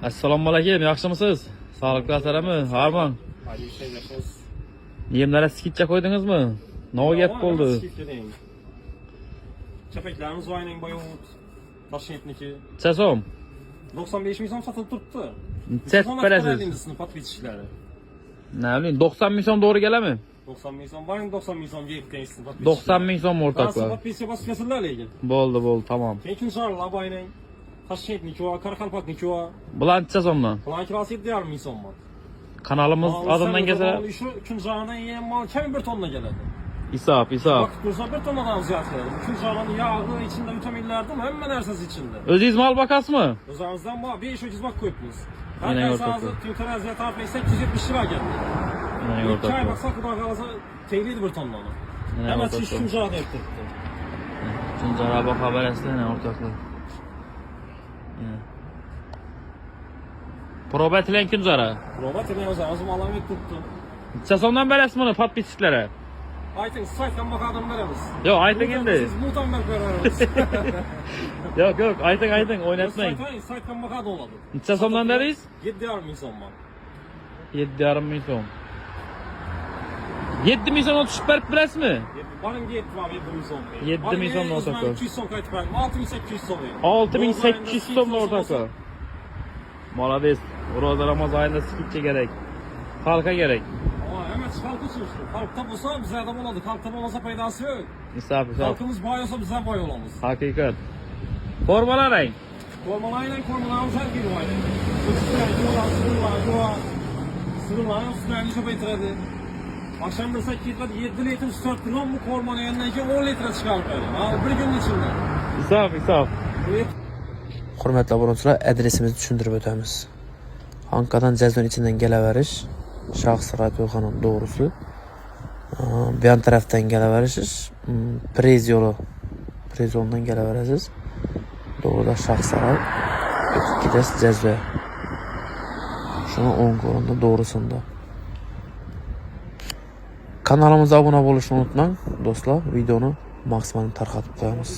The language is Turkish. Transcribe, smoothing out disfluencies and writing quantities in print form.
Assalomu alaykum, yaxshimisiz? Sağlıklı asarami, Harman. Hadi bir şey yapıyoruz. Yemlere skitcha koydingizmi? Nova gap bo'ldi. Chapaklarimiz Vayning Boyovut, Toshkentniki. Chasom. 95 ming so'm sotib turibdi. Chet berasiz. Patpichishlar. Ne bileyim 90 ming so'm doğru geldimi? 90 ming so'm, Vayning 90 ming so'mga yetgan 90 ming so'm o'rtoqlar. Patpichga bosib lekin. Bo'ldi, tamam. Keyin Charla Vayning Toshkentniki va Qoraqalpoqniki va Bulan chasomi? bular kirasi 7,5 ming so'm bor. Kanalimiz adından kelsa Shu kunjaradan yem mal kam 1 tonna keladi. Isap. Vaqt bo'lsa 1 tonnadan ziyod keladi. Kunjaraning yog'i ichinde vitaminlardan hamma narsasi ichinde. O'zingiz mal bakasmı? O'zimizdan bu 500 bak qo'yibmiz. Yine Har o'rtoqlar. qaysi temperaturaga tarafli 870 lira keldi. Yine Çay o'rtoqlar. baksa xudo qalasa teglaydi 1 tonnani. Yine Hamma o'rtoqlar. ish kunjara deb turibdi. Kunjara bu haber esne o'rtoqlar. Proba etilen kunjara. Prova tele o'zimiz malamet tutdi. Chasomdan berasizmi patpichliklari? Ayting saytdan bakardım beramiz. Yok ayting endi. Siz muhtam beramiz. Yok ayting oynatmayın. Saytdan bakardı oladi. Necha so'mdan deriz? 7,5 ming so'm bor. 7,5 ming so'm. 7 ming so'm tushib berib berasizmi? Barimga 7 ming so'm. 7 ming so'm o'rtoqlar. 200 so'm qaytib berdim. 6800 so'm. 6800 so'm o'rtoqlar. Молодец. Ro'za Ramazon oyida skitcha kerak. Xalqqa kerak. Hemen halk uçmuştu. Halkta bulsa bize de buladı. Halkta bulmasa faydası yok. Isap. Halkımız boy olsa bize boy olamız. Hakikat. Formalarang. Kormalayla kormalarımız her biri var. Sırılar, üstlerini çok etredi. Akşam da 7 litre su tarttırmam bu kormanın yanına ki 10 litre çıkarıp öyle. Bir gün içinde. Isap. Hurmatli obunachilar, adresimizni tushuntirib o'tamiz. Ankadan Jazon ichidan kelaverish, shaxs radioxonim doğrusu. Bu yan tarafdan kelaverisiz, Prez yo'ldan kelaverasiz. Doğruda shaxsaray, gidasiz Jazon. Shuni o'ng o'rinda doğrusunda. Kanalimizga obuna bo'lishni unutmang, do'stlar. Videoni maksimal tarqatib qo'yamiz.